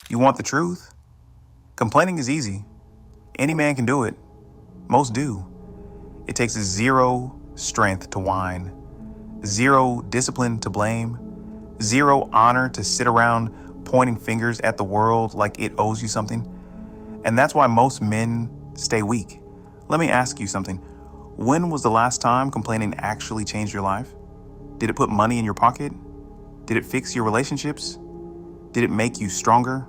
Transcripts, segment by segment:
You want the truth? Complaining is easy. Any man can do it. Most do. It takes zero strength to whine, zero discipline to blame, zero honor to sit around pointing fingers at the world like it owes you something. And that's why most men stay weak. Let me ask you something. When was the last time complaining actually changed your life? Did it put money in your pocket? Did it fix your relationships? Did it make you stronger,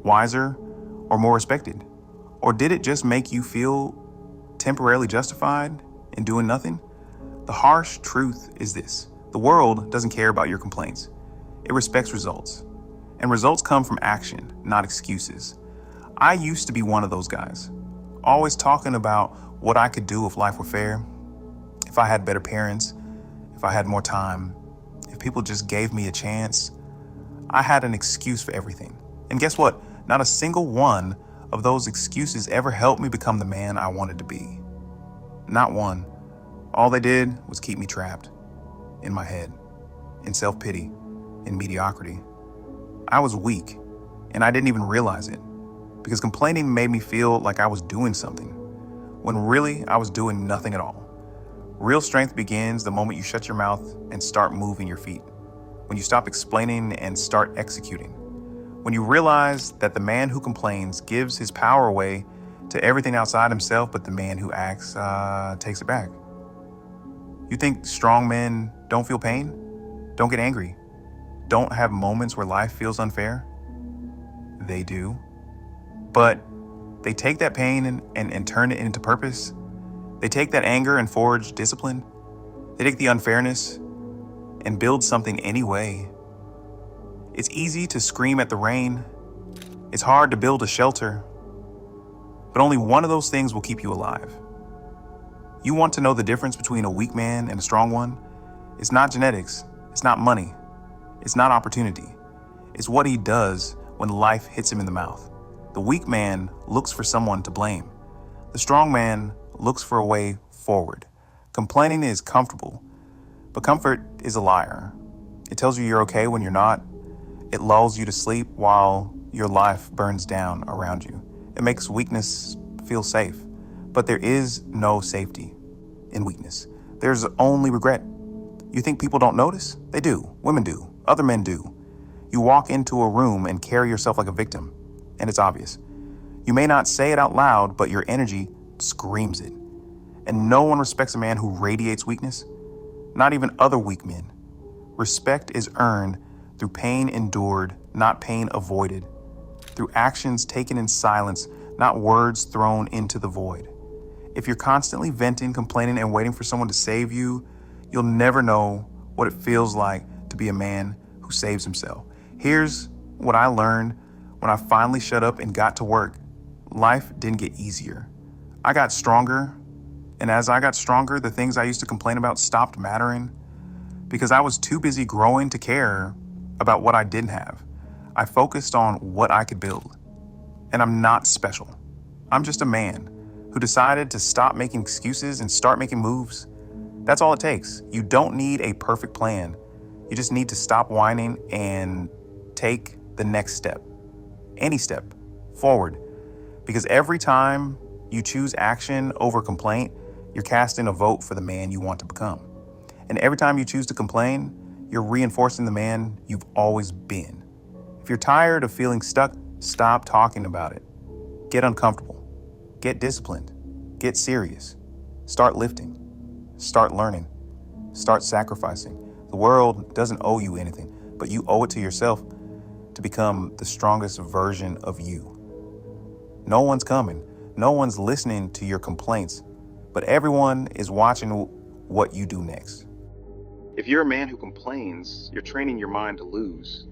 wiser, or more respected? Or did it just make you feel temporarily justified in doing nothing? The harsh truth is this: the world doesn't care about your complaints. It respects results. And results come from action, not excuses. I used to be one of those guys, always talking about what I could do if life were fair, if I had better parents, if I had more time, if people just gave me a chance. I had an excuse for everything. And guess what? Not a single one of those excuses ever helped me become the man I wanted to be. Not one. All they did was keep me trapped in my head, in self-pity, in mediocrity. I was weak, and I didn't even realize it, because complaining made me feel like I was doing something, when really I was doing nothing at all. Real strength begins the moment you shut your mouth and start moving your feet, when you stop explaining and start executing, when you realize that the man who complains gives his power away to everything outside himself, but the man who acts takes it back. You think strong men don't feel pain, don't get angry, don't have moments where life feels unfair? They do. But they take that pain and turn it into purpose. They take that anger and forge discipline. They take the unfairness and build something anyway. It's easy to scream at the rain. It's hard to build a shelter. But only one of those things will keep you alive. You want to know the difference between a weak man and a strong one? It's not genetics. It's not money. It's not opportunity. It's what he does when life hits him in the mouth. The weak man looks for someone to blame. The strong man looks for a way forward. Complaining is comfortable, but comfort is a liar. It tells you you're okay when you're not. It lulls you to sleep while your life burns down around you. It makes weakness feel safe, but there is no safety in weakness. There's only regret. You think people don't notice? They do. Women do. Other men do. You walk into a room and carry yourself like a victim, and it's obvious. You may not say it out loud, but your energy screams it. And no one respects a man who radiates weakness, not even other weak men. Respect is earned through pain endured, not pain avoided, through actions taken in silence, not words thrown into the void. If you're constantly venting, complaining, and waiting for someone to save you, you'll never know what it feels like to be a man who saves himself. Here's what I learned when I finally shut up and got to work. Life didn't get easier. I got stronger, and as I got stronger, the things I used to complain about stopped mattering because I was too busy growing to care about what I didn't have. I focused on what I could build. And I'm not special. I'm just a man who decided to stop making excuses and start making moves. That's all it takes. You don't need a perfect plan. You just need to stop whining and take the next step. Any step forward. Because every time you choose action over complaint, you're casting a vote for the man you want to become. And every time you choose to complain, you're reinforcing the man you've always been. If you're tired of feeling stuck, stop talking about it. Get uncomfortable. Get disciplined. Get serious. Start lifting. Start learning. Start sacrificing. The world doesn't owe you anything, but you owe it to yourself to become the strongest version of you. No one's coming. No one's listening to your complaints, but everyone is watching what you do next. If you're a man who complains, you're training your mind to lose.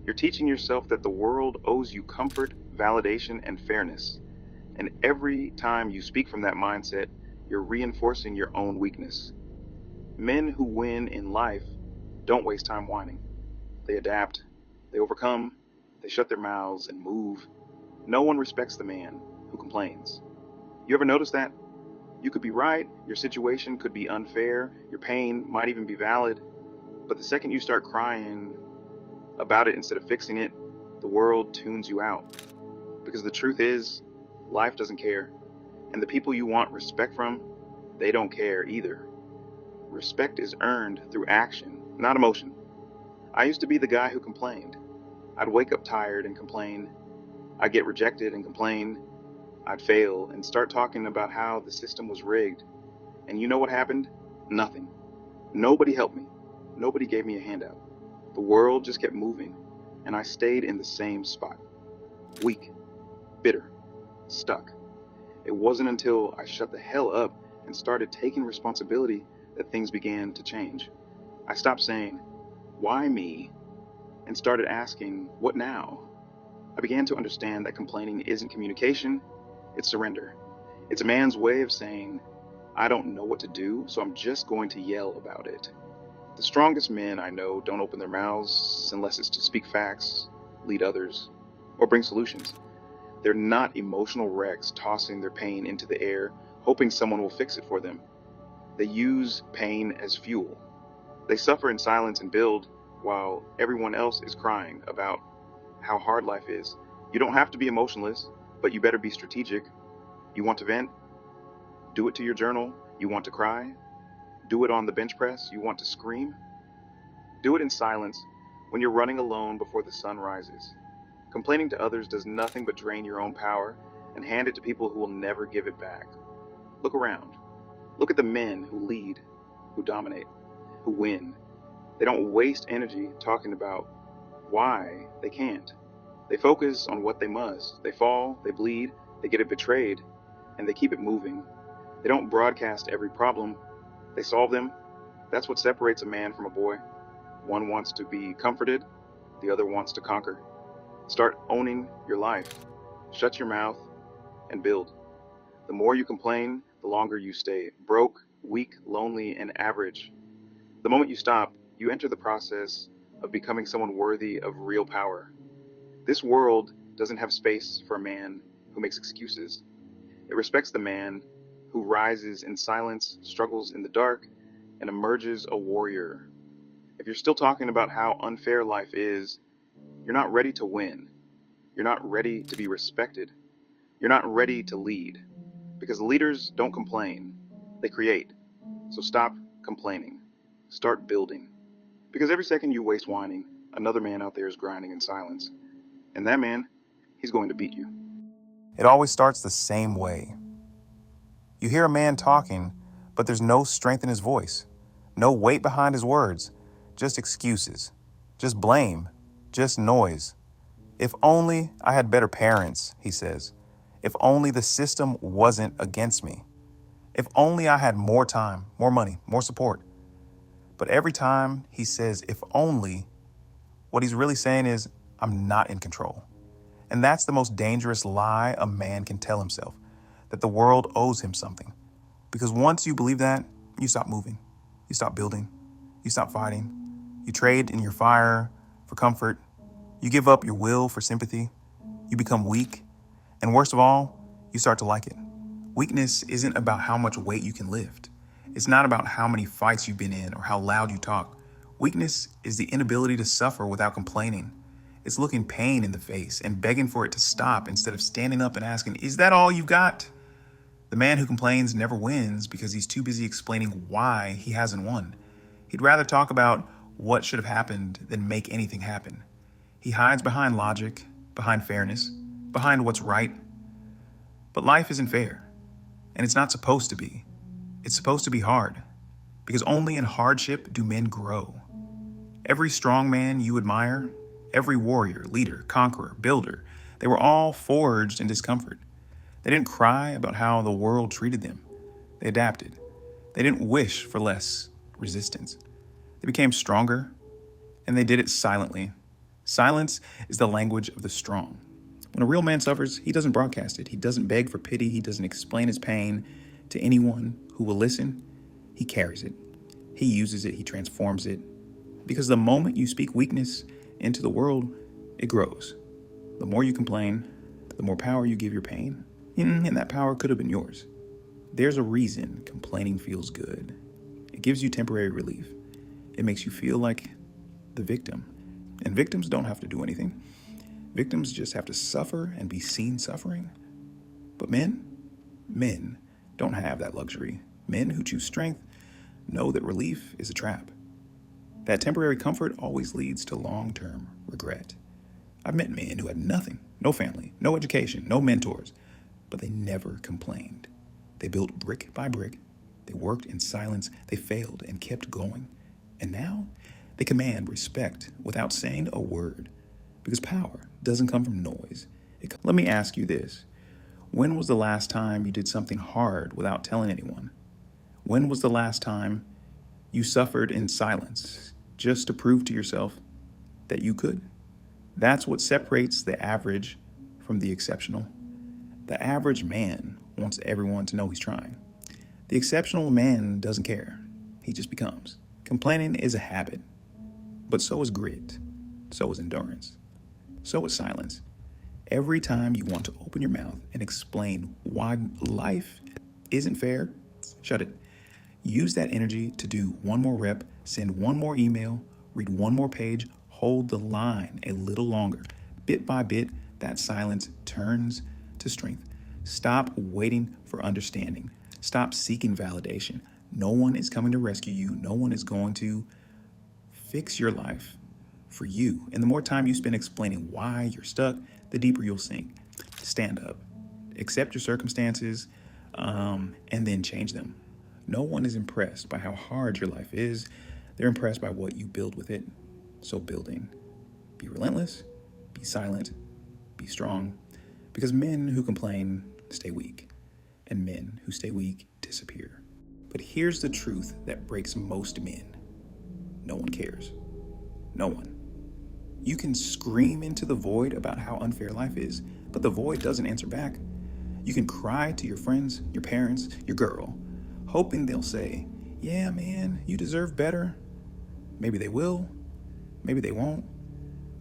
You're teaching yourself that the world owes you comfort, validation, and fairness. And every time you speak from that mindset, you're reinforcing your own weakness. Men who win in life don't waste time whining. They adapt, they overcome, they shut their mouths and move. No one respects the man who complains. You ever notice that? You could be right, your situation could be unfair, your pain might even be valid, but the second you start crying about it instead of fixing it, the world tunes you out. Because the truth is, life doesn't care. And the people you want respect from, they don't care either. Respect is earned through action, not emotion. I used to be the guy who complained. I'd wake up tired and complain. I'd get rejected and complain. I'd fail and start talking about how the system was rigged. And you know what happened? Nothing. Nobody helped me. Nobody gave me a handout. The world just kept moving, and I stayed in the same spot. Weak, bitter, stuck. It wasn't until I shut the hell up and started taking responsibility that things began to change. I stopped saying, "Why me?" and started asking, "What now?" I began to understand that complaining isn't communication, it's surrender. It's a man's way of saying, "I don't know what to do, so I'm just going to yell about it." The strongest men I know don't open their mouths unless it's to speak facts, lead others, or bring solutions. They're not emotional wrecks tossing their pain into the air, hoping someone will fix it for them. They use pain as fuel. They suffer in silence and build while everyone else is crying about how hard life is. You don't have to be emotionless, but you better be strategic. You want to vent? Do it to your journal. You want to cry? Do it on the bench press. You want to scream? Do it in silence when you're running alone before the sun rises. Complaining to others does nothing but drain your own power and hand it to people who will never give it back. Look around. Look at the men who lead, who dominate, who win. They don't waste energy talking about why they can't. They focus on what they must. They fall, they bleed, they get it betrayed, and they keep it moving. They don't broadcast every problem. They solve them. That's what separates a man from a boy. One wants to be comforted, the other wants to conquer. Start owning your life. Shut your mouth and build. The more you complain, the longer you stay broke, weak, lonely, and average. The moment you stop, you enter the process of becoming someone worthy of real power. This world doesn't have space for a man who makes excuses. It respects the man who rises in silence, struggles in the dark, and emerges a warrior. If you're still talking about how unfair life is, you're not ready to win. You're not ready to be respected. You're not ready to lead. Because leaders don't complain, they create. So stop complaining. Start building. Because every second you waste whining, another man out there is grinding in silence. And that man, he's going to beat you. It always starts the same way. You hear a man talking, but there's no strength in his voice, no weight behind his words, just excuses, just blame, just noise. If only I had better parents, he says. If only the system wasn't against me. If only I had more time, more money, more support. But every time he says, if only, what he's really saying is, I'm not in control. And that's the most dangerous lie a man can tell himself, that the world owes him something. Because once you believe that, you stop moving, you stop building, you stop fighting, you trade in your fire for comfort, you give up your will for sympathy, you become weak, and worst of all, you start to like it. Weakness isn't about how much weight you can lift. It's not about how many fights you've been in or how loud you talk. Weakness is the inability to suffer without complaining. It's looking pain in the face and begging for it to stop instead of standing up and asking, is that all you've got? The man who complains never wins because he's too busy explaining why he hasn't won. He'd rather talk about what should have happened than make anything happen. He hides behind logic, behind fairness, behind what's right. But life isn't fair, and it's not supposed to be. It's supposed to be hard, because only in hardship do men grow. Every strong man you admire, every warrior, leader, conqueror, builder, they were all forged in discomfort. They didn't cry about how the world treated them. They adapted. They didn't wish for less resistance. They became stronger, and they did it silently. Silence is the language of the strong. When a real man suffers, he doesn't broadcast it. He doesn't beg for pity. He doesn't explain his pain to anyone who will listen. He carries it. He uses it. He transforms it. Because the moment you speak weakness into the world, it grows. The more you complain, the more power you give your pain, and that power could have been yours. There's a reason complaining feels good. It gives you temporary relief. It makes you feel like the victim. And victims don't have to do anything. Victims just have to suffer and be seen suffering. But men don't have that luxury. Men who choose strength know that relief is a trap. That temporary comfort always leads to long-term regret. I've met men who had nothing, no family, no education, no mentors, but they never complained. They built brick by brick. They worked in silence. They failed and kept going. And now they command respect without saying a word, because power doesn't come from noise. Let me ask you this. When was the last time you did something hard without telling anyone? When was the last time you suffered in silence just to prove to yourself that you could? That's what separates the average from the exceptional. The average man wants everyone to know he's trying. The exceptional man doesn't care. He just becomes. Complaining is a habit, but so is grit. So is endurance. So is silence. Every time you want to open your mouth and explain why life isn't fair, shut it. Use that energy to do one more rep, send one more email, read one more page, hold the line a little longer. Bit by bit, that silence turns to strength. Stop waiting for understanding. Stop seeking validation. No one is coming to rescue you. No one is going to fix your life for you. And the more time you spend explaining why you're stuck, the deeper you'll sink. Stand up. Accept your circumstances, and then change them. No one is impressed by how hard your life is. They're impressed by what you build with it. So building. Be relentless. Be silent. Be strong. Because men who complain stay weak, and men who stay weak disappear. But here's the truth that breaks most men. No one cares. No one. You can scream into the void about how unfair life is, but the void doesn't answer back. You can cry to your friends, your parents, your girl, hoping they'll say, yeah, man, you deserve better. Maybe they will, maybe they won't.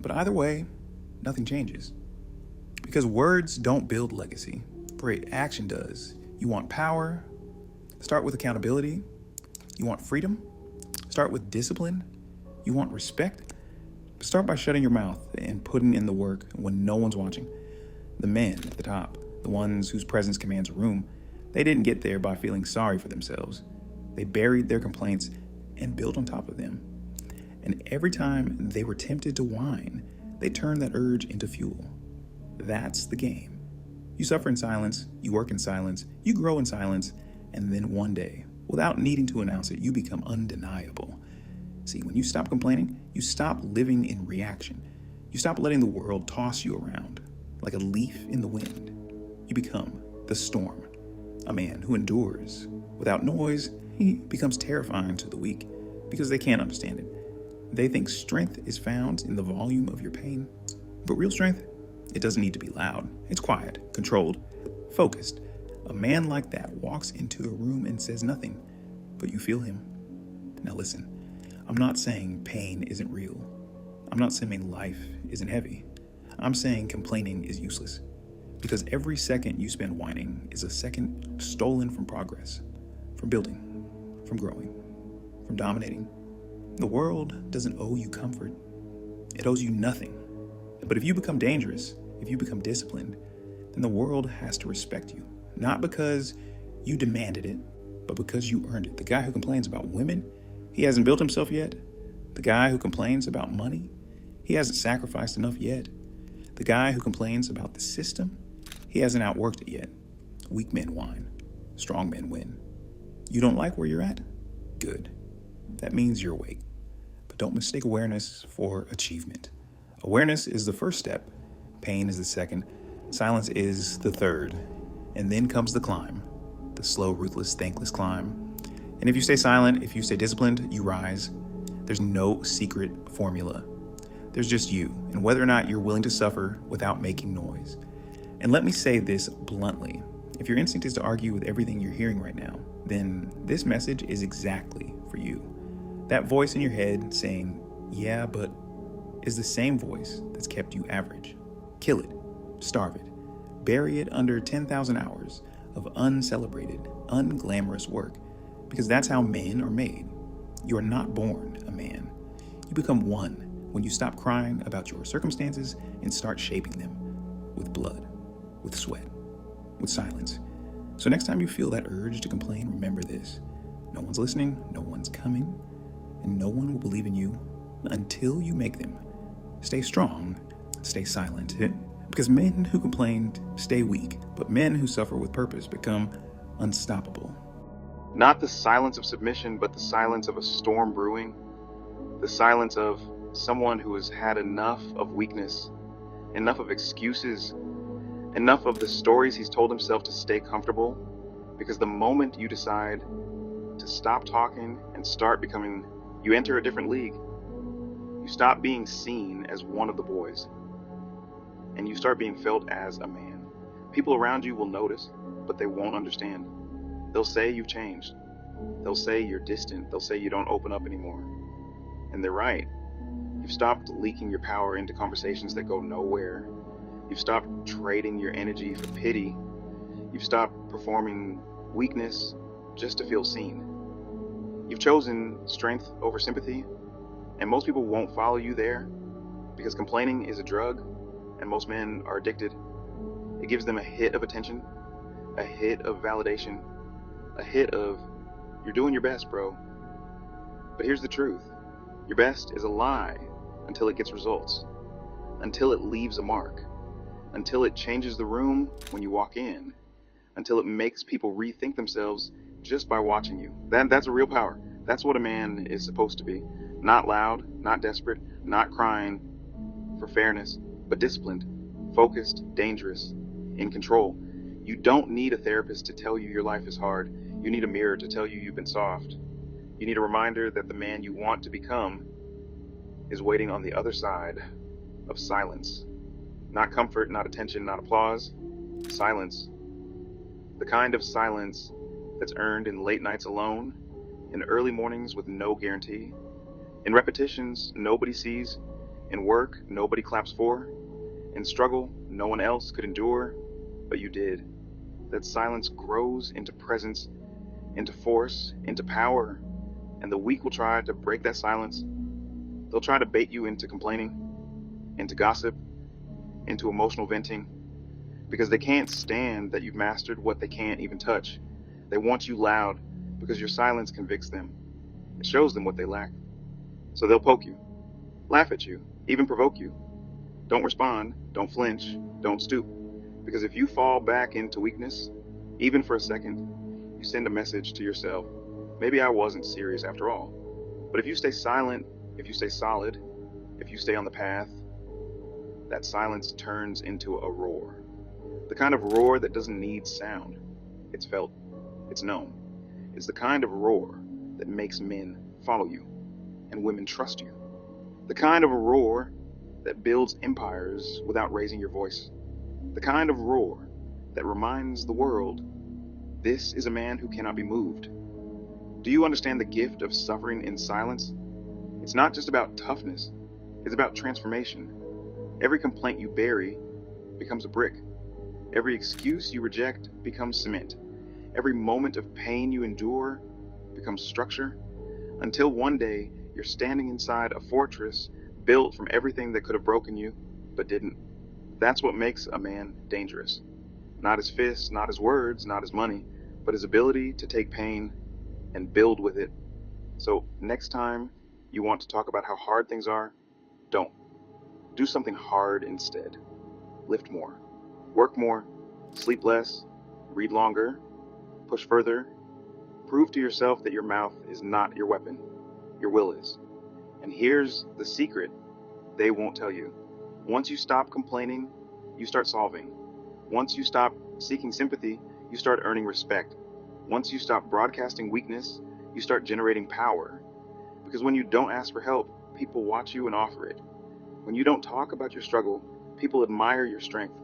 But either way, nothing changes. Because words don't build legacy, but action does. You want power? Start with accountability. You want freedom? Start with discipline. You want respect? Start by shutting your mouth and putting in the work when no one's watching. The men at the top, the ones whose presence commands a room, they didn't get there by feeling sorry for themselves. They buried their complaints and built on top of them. And every time they were tempted to whine, they turned that urge into fuel. That's the game. You suffer in silence, you work in silence, you grow in silence, and then one day, without needing to announce it, you become undeniable. See, when you stop complaining, you stop living in reaction. You stop letting the world toss you around like a leaf in the wind. You become the storm, a man who endures. Without noise, he becomes terrifying to the weak because they can't understand it. They think strength is found in the volume of your pain. But real strength, it doesn't need to be loud. It's quiet, controlled, focused. A man like that walks into a room and says nothing, but you feel him. Now listen, I'm not saying pain isn't real. I'm not saying life isn't heavy. I'm saying complaining is useless. Because every second you spend whining is a second stolen from progress, from building, from growing, from dominating. The world doesn't owe you comfort. It owes you nothing. But if you become dangerous, if you become disciplined, then the world has to respect you. Not because you demanded it, but because you earned it. The guy who complains about women, he hasn't built himself yet. The guy who complains about money, he hasn't sacrificed enough yet. The guy who complains about the system, he hasn't outworked it yet. Weak men whine. Strong men win. You don't like where you're at? Good. That means you're awake. But don't mistake awareness for achievement. Awareness is the first step. Pain is the second. Silence is the third. And then comes the climb. The slow, ruthless, thankless climb. And if you stay silent, if you stay disciplined, you rise. There's no secret formula. There's just you, and whether or not you're willing to suffer without making noise. And let me say this bluntly. If your instinct is to argue with everything you're hearing right now, then this message is exactly for you. That voice in your head saying, yeah, but is the same voice that's kept you average. Kill it, starve it, bury it under 10,000 hours of uncelebrated, unglamorous work, because that's how men are made. You are not born a man. You become one when you stop crying about your circumstances and start shaping them with blood, with sweat, with silence. So next time you feel that urge to complain, remember this. No one's listening, no one's coming, and no one will believe in you until you make them. Stay strong, stay silent. Because men who complain stay weak, but men who suffer with purpose become unstoppable. Not the silence of submission, but the silence of a storm brewing. The silence of someone who has had enough of weakness, enough of excuses, enough of the stories he's told himself to stay comfortable. Because the moment you decide to stop talking and start becoming, you enter a different league. You stop being seen as one of the boys, and you start being felt as a man. People around you will notice, but they won't understand. They'll say you've changed. They'll say you're distant. They'll say you don't open up anymore. And they're right. You've stopped leaking your power into conversations that go nowhere. You've stopped trading your energy for pity. You've stopped performing weakness just to feel seen. You've chosen strength over sympathy, and most people won't follow you there because complaining is a drug, and most men are addicted. It gives them a hit of attention, a hit of validation, a hit of, you're doing your best, bro. But here's the truth. Your best is a lie until it gets results, until it leaves a mark, until it changes the room when you walk in, until it makes people rethink themselves just by watching you. That's a real power. That's what a man is supposed to be. Not loud, not desperate, not crying for fairness, but disciplined, focused, dangerous, in control. You don't need a therapist to tell you your life is hard. You need a mirror to tell you you've been soft. You need a reminder that the man you want to become is waiting on the other side of silence. Not comfort, not attention, not applause. Silence. The kind of silence that's earned in late nights alone, in early mornings with no guarantee, in repetitions nobody sees, in work nobody claps for, in struggle no one else could endure, but you did. That silence grows into presence, into force, into power, and the weak will try to break that silence. They'll try to bait you into complaining, into gossip, into emotional venting, because they can't stand that you've mastered what they can't even touch. They want you loud because your silence convicts them. It shows them what they lack. So they'll poke you, laugh at you, even provoke you. Don't respond, don't flinch, don't stoop. Because if you fall back into weakness, even for a second, you send a message to yourself. Maybe I wasn't serious after all. But if you stay silent, if you stay solid, if you stay on the path, that silence turns into a roar. The kind of roar that doesn't need sound. It's felt. It's known. It's the kind of roar that makes men follow you and women trust you. The kind of roar that builds empires without raising your voice. The kind of roar that reminds the world, this is a man who cannot be moved. Do you understand the gift of suffering in silence? It's not just about toughness. It's about transformation. Every complaint you bury becomes a brick. Every excuse you reject becomes cement. Every moment of pain you endure becomes structure, until one day you're standing inside a fortress built from everything that could have broken you, but didn't. That's what makes a man dangerous. Not his fists, not his words, not his money, but his ability to take pain and build with it. So next time you want to talk about how hard things are, don't. Do something hard instead. Lift more, work more, sleep less, read longer, push further. Prove to yourself that your mouth is not your weapon. Your will is. And here's the secret they won't tell you. Once you stop complaining, you start solving. Once you stop seeking sympathy, you start earning respect. Once you stop broadcasting weakness, you start generating power. Because when you don't ask for help, people watch you and offer it. When you don't talk about your struggle, people admire your strength.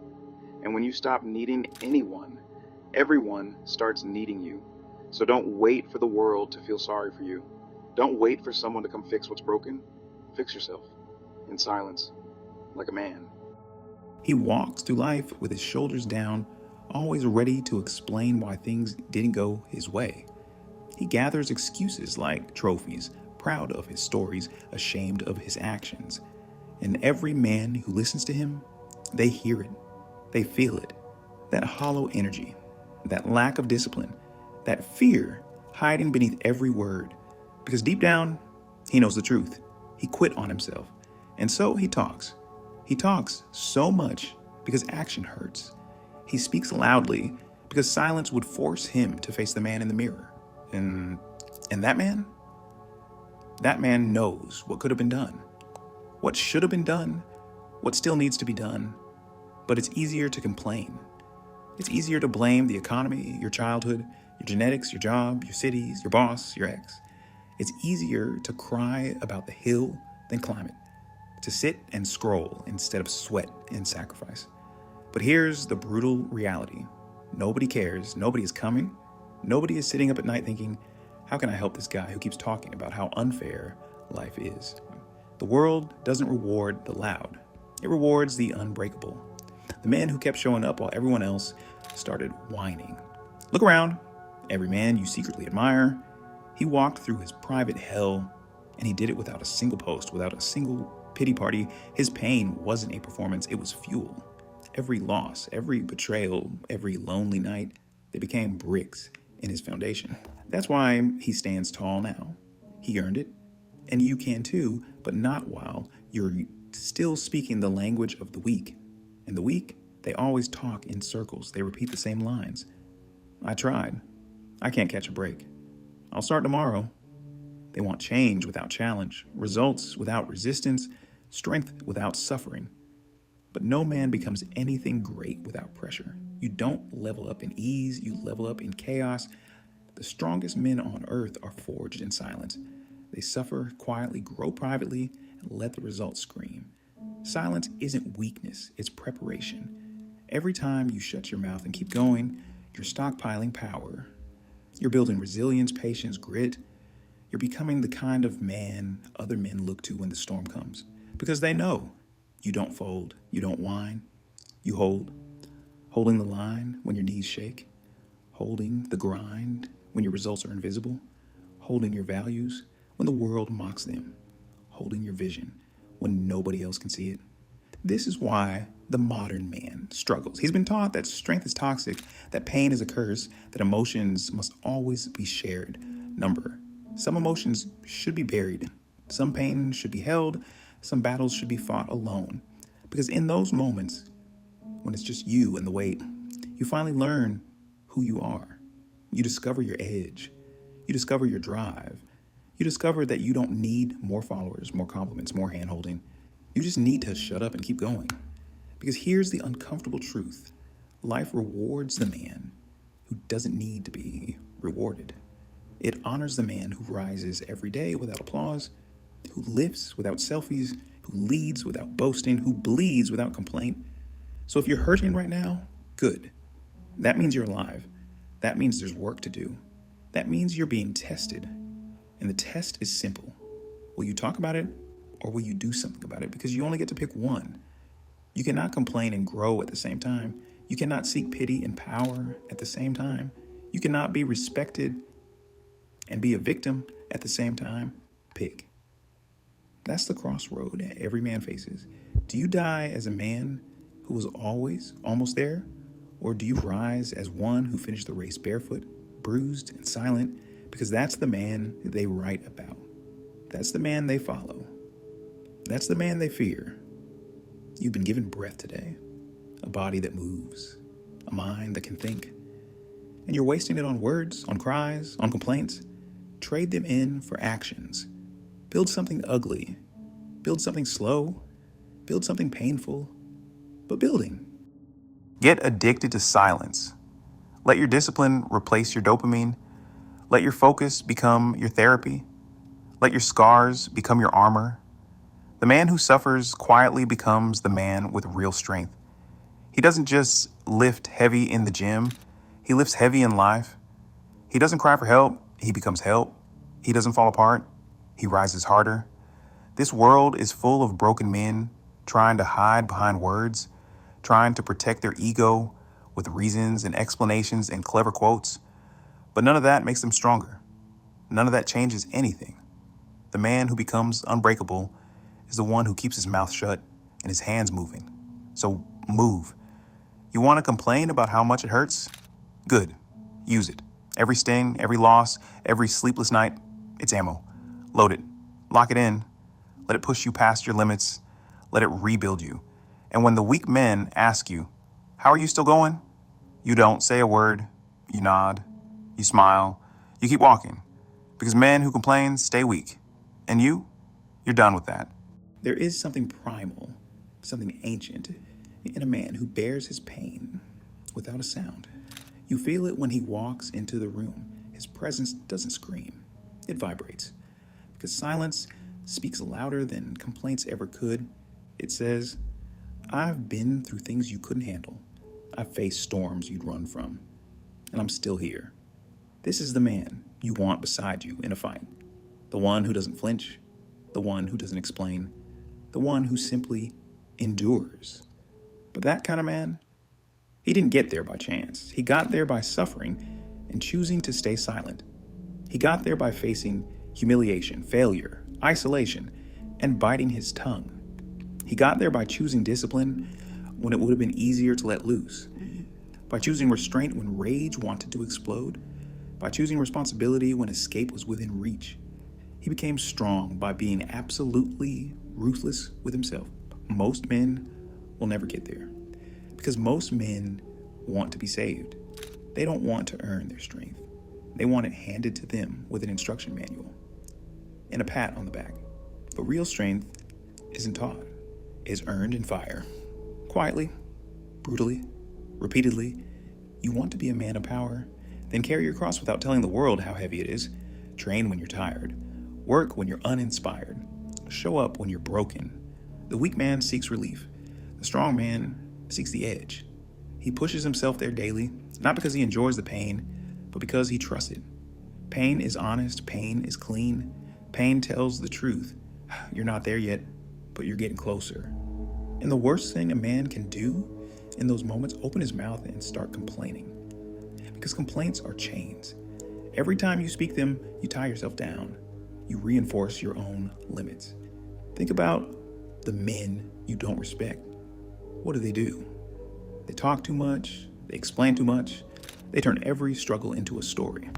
And when you stop needing anyone, everyone starts needing you. So don't wait for the world to feel sorry for you. Don't wait for someone to come fix what's broken. Fix yourself in silence, like a man. He walks through life with his shoulders down, always ready to explain why things didn't go his way. He gathers excuses like trophies, proud of his stories, ashamed of his actions. And every man who listens to him, they hear it, they feel it. That hollow energy, that lack of discipline, that fear hiding beneath every word. Because deep down, he knows the truth. He quit on himself. And so he talks. He talks so much because action hurts. He speaks loudly because silence would force him to face the man in the mirror. And that man? That man knows what could have been done, what should have been done, what still needs to be done. But it's easier to complain. It's easier to blame the economy, your childhood, your genetics, your job, your cities, your boss, your ex. It's easier to cry about the hill than climb it, to sit and scroll instead of sweat and sacrifice. But here's the brutal reality. Nobody cares. Nobody is coming. Nobody is sitting up at night thinking, how can I help this guy who keeps talking about how unfair life is? The world doesn't reward the loud. It rewards the unbreakable. The man who kept showing up while everyone else started whining. Look around. Every man you secretly admire, he walked through his private hell, and he did it without a single post, without a single pity party. His pain wasn't a performance, it was fuel. Every loss, every betrayal, every lonely night, they became bricks in his foundation. That's why he stands tall now. He earned it, and you can too, but not while you're still speaking the language of the weak. And the weak, they always talk in circles. They repeat the same lines. I tried. I can't catch a break. I'll start tomorrow. They want change without challenge, results without resistance, strength without suffering. But no man becomes anything great without pressure. You don't level up in ease, you level up in chaos. The strongest men on earth are forged in silence. They suffer quietly, grow privately, and let the results scream. Silence isn't weakness, it's preparation. Every time you shut your mouth and keep going, you're stockpiling power. You're building resilience, patience, grit. You're becoming the kind of man other men look to when the storm comes. Because they know you don't fold, you don't whine, you hold. Holding the line when your knees shake. Holding the grind when your results are invisible. Holding your values when the world mocks them. Holding your vision when nobody else can see it. This is why the modern man struggles. He's been taught that strength is toxic, that pain is a curse, that emotions must always be shared. Some emotions should be buried. Some pain should be held. Some battles should be fought alone. Because in those moments, when it's just you and the weight, you finally learn who you are. You discover your edge. You discover your drive. You discover that you don't need more followers, more compliments, more hand-holding. You just need to shut up and keep going. Because here's the uncomfortable truth. Life rewards the man who doesn't need to be rewarded. It honors the man who rises every day without applause, who lifts without selfies, who leads without boasting, who bleeds without complaint. So if you're hurting right now, good. That means you're alive. That means there's work to do. That means you're being tested. And the test is simple. Will you talk about it or will you do something about it? Because you only get to pick one. You cannot complain and grow at the same time. You cannot seek pity and power at the same time. You cannot be respected and be a victim at the same time. Pick. That's the crossroad every man faces. Do you die as a man who was always almost there? Or do you rise as one who finished the race barefoot, bruised and silent? Because that's the man they write about. That's the man they follow. That's the man they fear. You've been given breath today, a body that moves, a mind that can think. And you're wasting it on words, on cries, on complaints. Trade them in for actions. Build something ugly. Build something slow. Build something painful. But building. Get addicted to silence. Let your discipline replace your dopamine. Let your focus become your therapy. Let your scars become your armor. The man who suffers quietly becomes the man with real strength. He doesn't just lift heavy in the gym. He lifts heavy in life. He doesn't cry for help. He becomes help. He doesn't fall apart. He rises harder. This world is full of broken men trying to hide behind words, trying to protect their ego with reasons and explanations and clever quotes. But none of that makes them stronger. None of that changes anything. The man who becomes unbreakable is the one who keeps his mouth shut and his hands moving. So move. You want to complain about how much it hurts? Good. Use it. Every sting, every loss, every sleepless night, it's ammo. Load it. Lock it in. Let it push you past your limits. Let it rebuild you. And when the weak men ask you, how are you still going? You don't say a word. You nod. You smile. You keep walking. Because men who complain stay weak. And you're done with that. There is something primal, something ancient, in a man who bears his pain without a sound. You feel it when he walks into the room. His presence doesn't scream. It vibrates. Because silence speaks louder than complaints ever could. It says, I've been through things you couldn't handle. I've faced storms you'd run from. And I'm still here. This is the man you want beside you in a fight. The one who doesn't flinch. The one who doesn't explain. The one who simply endures. But that kind of man, he didn't get there by chance. He got there by suffering and choosing to stay silent. He got there by facing humiliation, failure, isolation, and biting his tongue. He got there by choosing discipline when it would have been easier to let loose, by choosing restraint when rage wanted to explode, by choosing responsibility when escape was within reach. He became strong by being absolutely ruthless with himself. Most men will never get there because most men want to be saved. They don't want to earn their strength. They want it handed to them with an instruction manual and a pat on the back. But real strength isn't taught. It is earned in fire. Quietly, brutally, repeatedly. You want to be a man of power? Then carry your cross without telling the world how heavy it is. Train when you're tired. Work when you're uninspired. Show up when you're broken. The weak man seeks relief. The strong man seeks the edge. He pushes himself there daily, not because he enjoys the pain, but because he trusts it. Pain is honest. Pain is clean. Pain tells the truth. You're not there yet, but you're getting closer. And the worst thing a man can do in those moments, open his mouth and start complaining. Because complaints are chains. Every time you speak them, you tie yourself down. You reinforce your own limits. Think about the men you don't respect. What do? They talk too much. They explain too much. They turn every struggle into a story,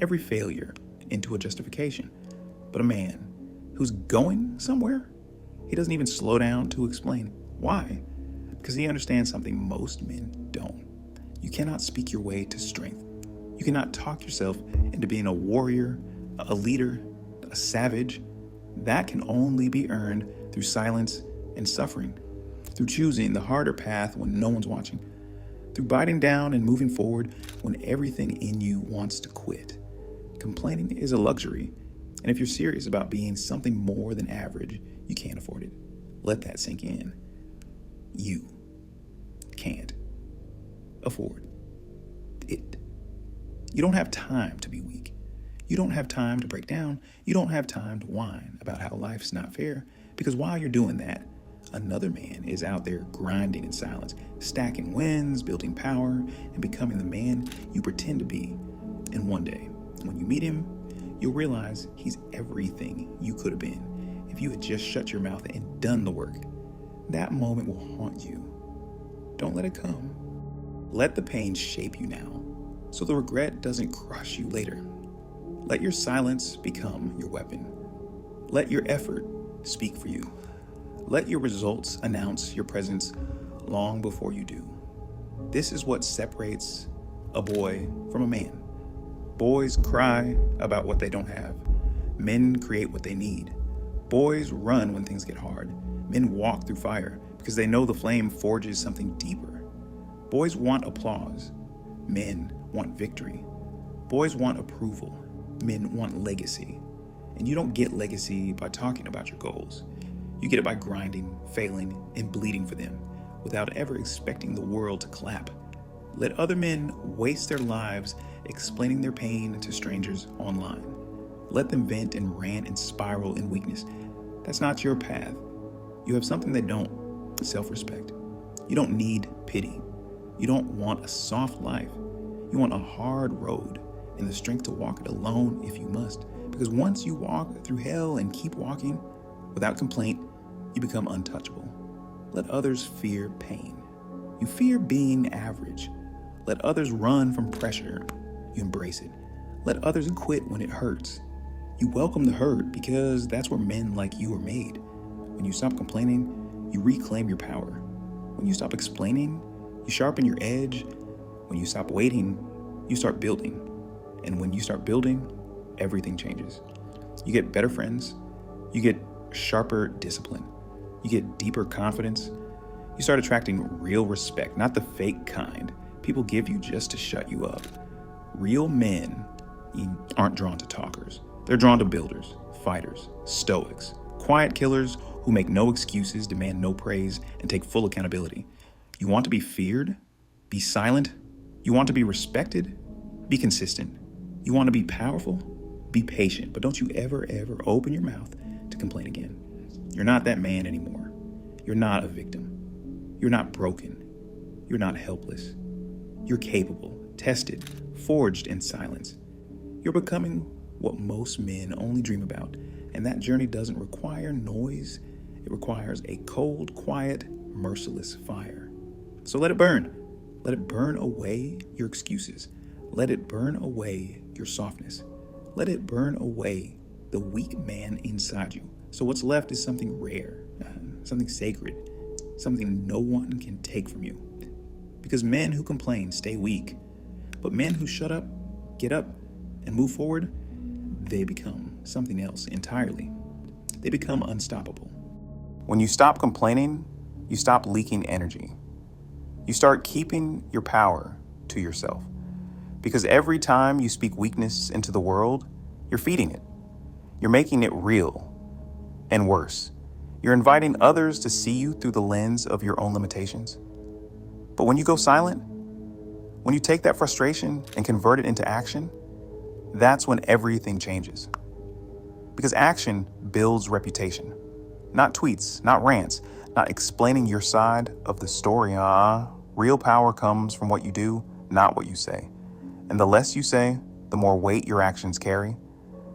every failure into a justification. But a man who's going somewhere, he doesn't even slow down to explain. Why? Because he understands something most men don't. You cannot speak your way to strength. You cannot talk yourself into being a warrior, a leader, a savage. That can only be earned through silence and suffering, through choosing the harder path when no one's watching, through biting down and moving forward when everything in you wants to quit. Complaining is a luxury, and if you're serious about being something more than average, you can't afford it. Let that sink in. You can't afford it. You don't have time to be weak. You don't have time to break down. You don't have time to whine about how life's not fair, because while you're doing that, another man is out there grinding in silence, stacking wins, building power, and becoming the man you pretend to be. And one day, when you meet him, you'll realize he's everything you could have been if you had just shut your mouth and done the work. That moment will haunt you. Don't let it come. Let the pain shape you now, so the regret doesn't crush you later. Let your silence become your weapon. Let your effort speak for you. Let your results announce your presence long before you do. This is what separates a boy from a man. Boys cry about what they don't have. Men create what they need. Boys run when things get hard. Men walk through fire because they know the flame forges something deeper. Boys want applause. Men want victory. Boys want approval. Men want legacy. And you don't get legacy by talking about your goals. You get it by grinding, failing, and bleeding for them without ever expecting the world to clap. Let other men waste their lives explaining their pain to strangers online. Let them vent and rant and spiral in weakness. That's not your path. You have something they don't: self-respect. You don't need pity. You don't want a soft life. You want a hard road and the strength to walk it alone if you must. Because once you walk through hell and keep walking without complaint, you become untouchable. Let others fear pain. You fear being average. Let others run from pressure. You embrace it. Let others quit when it hurts. You welcome the hurt because that's where men like you are made. When you stop complaining, you reclaim your power. When you stop explaining, you sharpen your edge. When you stop waiting, you start building. And when you start building, everything changes. You get better friends. You get sharper discipline. You get deeper confidence. You start attracting real respect, not the fake kind people give you just to shut you up. Real men aren't drawn to talkers. They're drawn to builders, fighters, stoics, quiet killers who make no excuses, demand no praise, and take full accountability. You want to be feared? Be silent. You want to be respected? Be consistent. You want to be powerful? Be patient. But don't you ever open your mouth to complain again. You're not that man anymore. You're not a victim. You're not broken. You're not helpless. You're capable, tested, forged in silence. You're becoming what most men only dream about, and that journey doesn't require noise. It requires a cold, quiet, merciless fire. So let it burn. Let it burn away your excuses. Let it burn away your softness. Let it burn away the weak man inside you. So what's left is something rare, something sacred, something no one can take from you. Because men who complain stay weak, but men who shut up, get up, and move forward, they become something else entirely. They become unstoppable. When you stop complaining, you stop leaking energy. You start keeping your power to yourself. Because every time you speak weakness into the world, you're feeding it. You're making it real. And worse, you're inviting others to see you through the lens of your own limitations. But when you go silent, when you take that frustration and convert it into action, that's when everything changes. Because action builds reputation. Not tweets, not rants, not explaining your side of the story. Real power comes from what you do, not what you say. And the less you say, the more weight your actions carry.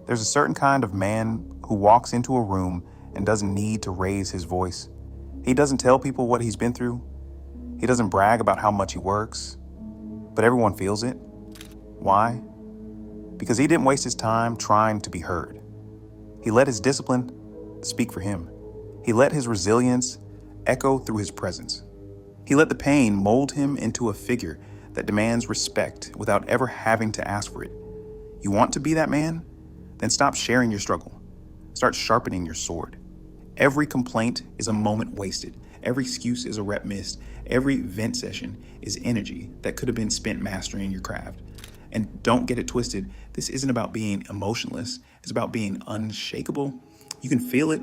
There's a certain kind of man who walks into a room and doesn't need to raise his voice. He doesn't tell people what he's been through. He doesn't brag about how much he works, but everyone feels it. Why? Because he didn't waste his time trying to be heard. He let his discipline speak for him. He let his resilience echo through his presence. He let the pain mold him into a figure that demands respect without ever having to ask for it. You want to be that man? Then stop sharing your struggle. Start sharpening your sword. Every complaint is a moment wasted. Every excuse is a rep missed. Every vent session is energy that could have been spent mastering your craft. And don't get it twisted. This isn't about being emotionless. It's about being unshakable. You can feel it.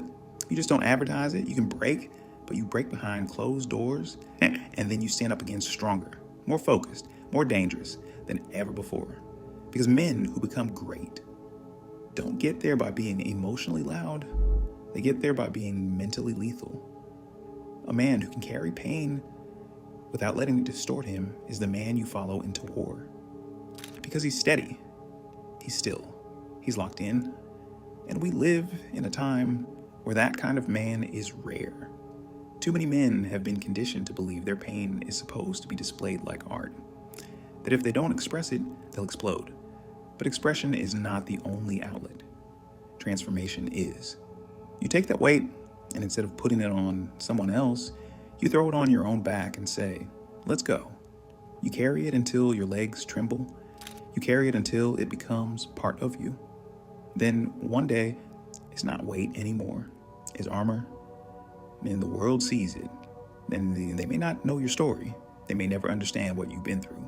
You just don't advertise it. You can break, but you break behind closed doors. And then you stand up again stronger, more focused, more dangerous than ever before. Because men who become great don't get there by being emotionally loud. They get there by being mentally lethal. A man who can carry pain without letting it distort him is the man you follow into war. Because he's steady, he's still, he's locked in, and we live in a time where that kind of man is rare. Too many men have been conditioned to believe their pain is supposed to be displayed like art, that if they don't express it, they'll explode. But expression is not the only outlet. Transformation is. You take that weight, and instead of putting it on someone else, you throw it on your own back and say, let's go. You carry it until your legs tremble. You carry it until it becomes part of you. Then one day, it's not weight anymore. It's armor. And the world sees it. And they may not know your story. They may never understand what you've been through.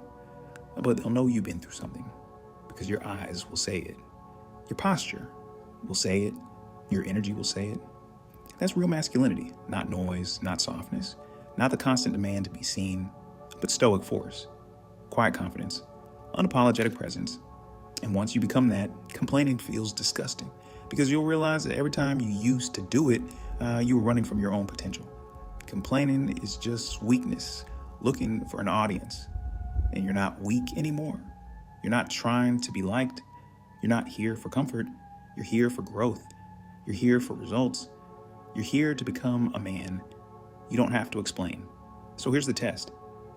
But they'll know you've been through something. Because your eyes will say it. Your posture will say it. Your energy will say it. That's real masculinity. Not noise, not softness. Not the constant demand to be seen, but stoic force. Quiet confidence. Unapologetic presence. And once you become that, complaining feels disgusting. Because you'll realize that every time you used to do it, you were running from your own potential. Complaining is just weakness, looking for an audience. And you're not weak anymore. You're not trying to be liked. You're not here for comfort. You're here for growth. You're here for results. You're here to become a man. You don't have to explain. So here's the test.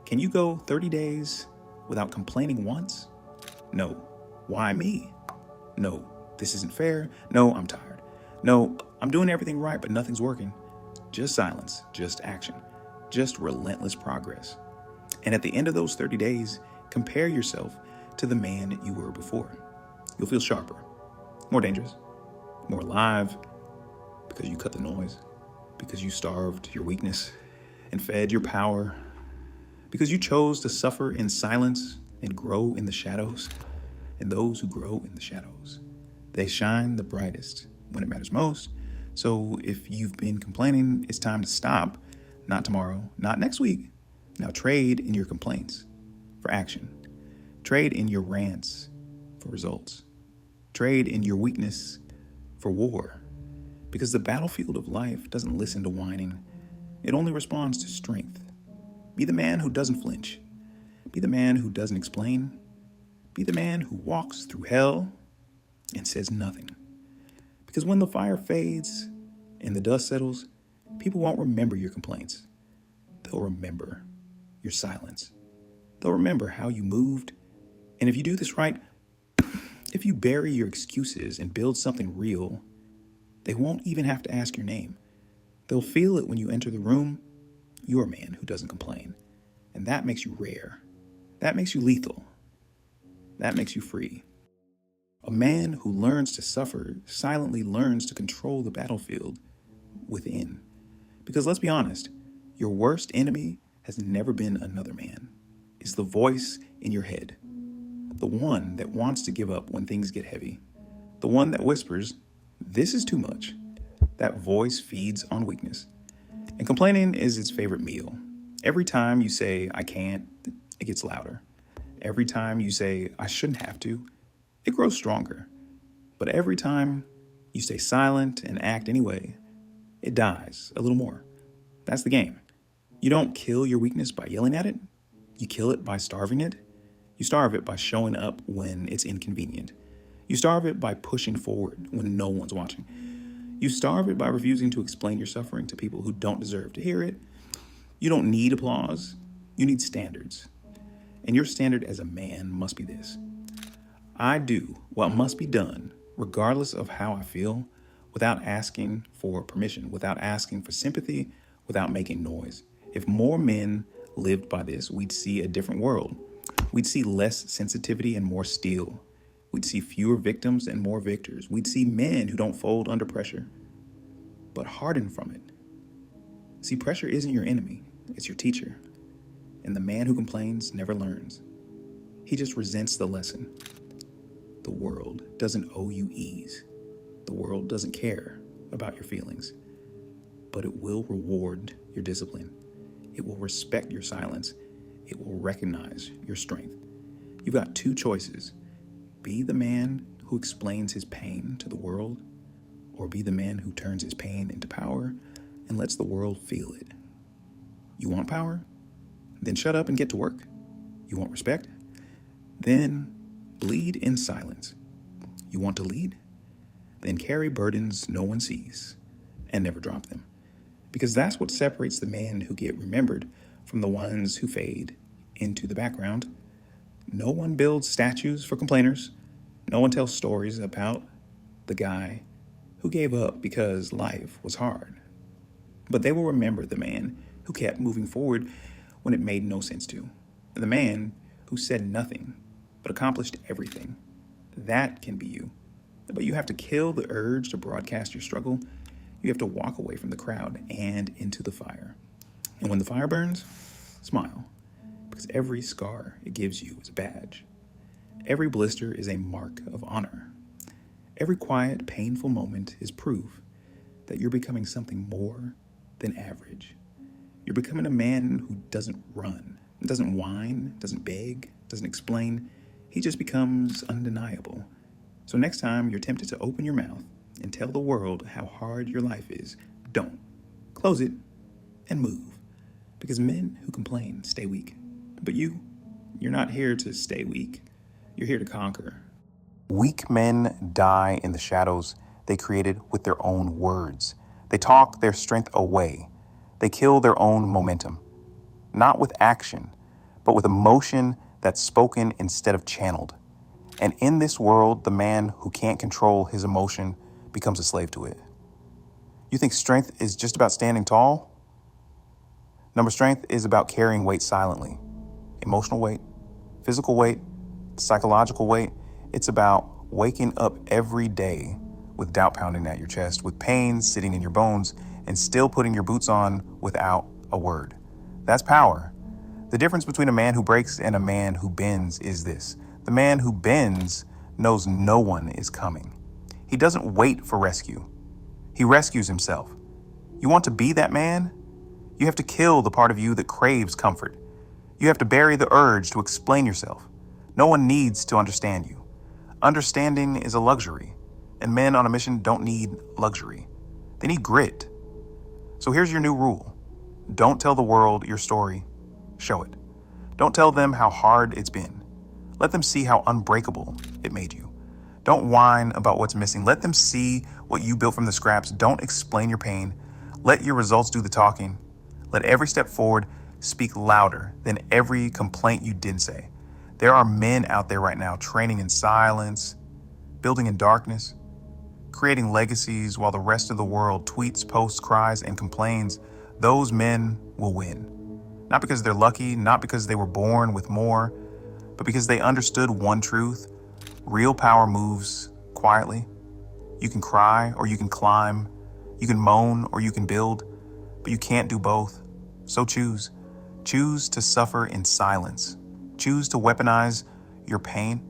Can you go 30 days without complaining once? No. Why me? No. This isn't fair. No, I'm tired. No, I'm doing everything right, but nothing's working. Just silence, just action, just relentless progress. And at the end of those 30 days, compare yourself to the man you were before. You'll feel sharper, more dangerous, more alive, because you cut the noise, because you starved your weakness and fed your power, because you chose to suffer in silence and grow in the shadows. And those who grow in the shadows, they shine the brightest when it matters most. So if you've been complaining, it's time to stop. Not tomorrow, not next week. Now trade in your complaints for action. Trade in your rants for results. Trade in your weakness for war. Because the battlefield of life doesn't listen to whining. It only responds to strength. Be the man who doesn't flinch. Be the man who doesn't explain. Be the man who walks through hell and says nothing. Because when the fire fades and the dust settles, people won't remember your complaints. They'll remember your silence. They'll remember how you moved. And if you do this right, if you bury your excuses and build something real, they won't even have to ask your name. They'll feel it when you enter the room. You're a man who doesn't complain. And that makes you rare. That makes you lethal. That makes you free. A man who learns to suffer silently learns to control the battlefield within. Because let's be honest, your worst enemy has never been another man. It's the voice in your head. The one that wants to give up when things get heavy. The one that whispers, "This is too much." That voice feeds on weakness. And complaining is its favorite meal. Every time you say, "I can't," it gets louder. Every time you say, "I shouldn't have to," it grows stronger. But every time you stay silent and act anyway, it dies a little more. That's the game. You don't kill your weakness by yelling at it. You kill it by starving it. You starve it by showing up when it's inconvenient. You starve it by pushing forward when no one's watching. You starve it by refusing to explain your suffering to people who don't deserve to hear it. You don't need applause. You need standards. And your standard as a man must be this: I do what must be done, regardless of how I feel, without asking for permission, without asking for sympathy, without making noise. If more men lived by this, we'd see a different world. We'd see less sensitivity and more steel. We'd see fewer victims and more victors. We'd see men who don't fold under pressure, but harden from it. See, pressure isn't your enemy, it's your teacher. And the man who complains never learns. He just resents the lesson. The world doesn't owe you ease. The world doesn't care about your feelings, but it will reward your discipline. It will respect your silence. It will recognize your strength. You've got two choices. Be the man who explains his pain to the world, or be the man who turns his pain into power and lets the world feel it. You want power? Then shut up and get to work. You want respect? Then bleed in silence. You want to lead? Then carry burdens no one sees and never drop them. Because that's what separates the men who get remembered from the ones who fade into the background. No one builds statues for complainers. No one tells stories about the guy who gave up because life was hard. But they will remember the man who kept moving forward when it made no sense to. The man who said nothing but accomplished everything. That can be you. But you have to kill the urge to broadcast your struggle. You have to walk away from the crowd and into the fire. And when the fire burns, smile. Because every scar it gives you is a badge. Every blister is a mark of honor. Every quiet, painful moment is proof that you're becoming something more than average. You're becoming a man who doesn't run, doesn't whine, doesn't beg, doesn't explain. He just becomes undeniable. So next time you're tempted to open your mouth and tell the world how hard your life is, don't. Close it and move. Because men who complain stay weak. But you're not here to stay weak. You're here to conquer. Weak men die in the shadows they created with their own words. They talk their strength away. They kill their own momentum. Not with action, but with emotion that's spoken instead of channeled. And in this world, the man who can't control his emotion becomes a slave to it. You think strength is just about standing tall? Number strength is about carrying weight silently. Emotional weight, physical weight, psychological weight. It's about waking up every day with doubt pounding at your chest, with pain sitting in your bones, and still putting your boots on without a word. That's power. The difference between a man who breaks and a man who bends is this. The man who bends knows no one is coming. He doesn't wait for rescue. He rescues himself. You want to be that man? You have to kill the part of you that craves comfort. You have to bury the urge to explain yourself. No one needs to understand you. Understanding is a luxury, and men on a mission don't need luxury. They need grit. So here's your new rule. Don't tell the world your story. Show it. Don't tell them how hard it's been. Let them see how unbreakable it made you. Don't whine about what's missing. Let them see what you built from the scraps. Don't explain your pain. Let your results do the talking. Let every step forward speak louder than every complaint you didn't say. There are men out there right now training in silence, building in darkness, creating legacies while the rest of the world tweets, posts, cries, and complains. Those men will win. Not because they're lucky, not because they were born with more, but because they understood one truth. Real power moves quietly. You can cry or you can climb. You can moan or you can build, but you can't do both. So choose. Choose to suffer in silence. Choose to weaponize your pain.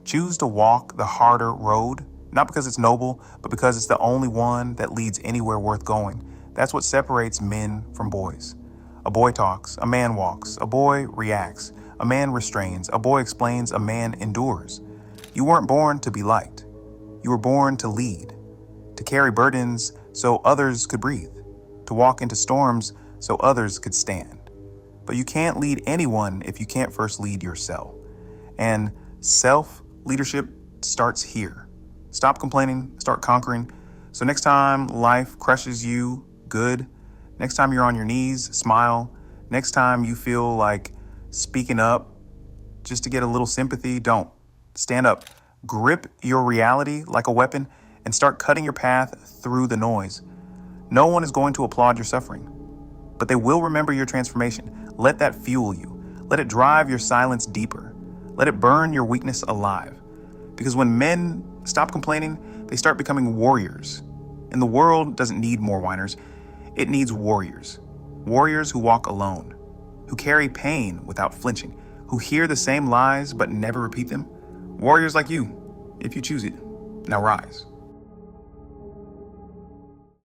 Choose to walk the harder road, not because it's noble, but because it's the only one that leads anywhere worth going. That's what separates men from boys. A boy talks, a man walks, a boy reacts, a man restrains, a boy explains, a man endures. You weren't born to be liked. You were born to lead, to carry burdens so others could breathe, to walk into storms so others could stand. But you can't lead anyone if you can't first lead yourself. And self-leadership starts here. Stop complaining, start conquering. So next time life crushes you, good. Next time you're on your knees, smile. Next time you feel like speaking up just to get a little sympathy, don't. Stand up. Grip your reality like a weapon and start cutting your path through the noise. No one is going to applaud your suffering, but they will remember your transformation. Let that fuel you. Let it drive your silence deeper. Let it burn your weakness alive. Because when men stop complaining, they start becoming warriors. And the world doesn't need more whiners. It needs warriors. Warriors who walk alone, who carry pain without flinching, who hear the same lies but never repeat them. Warriors like you, if you choose it. Now rise.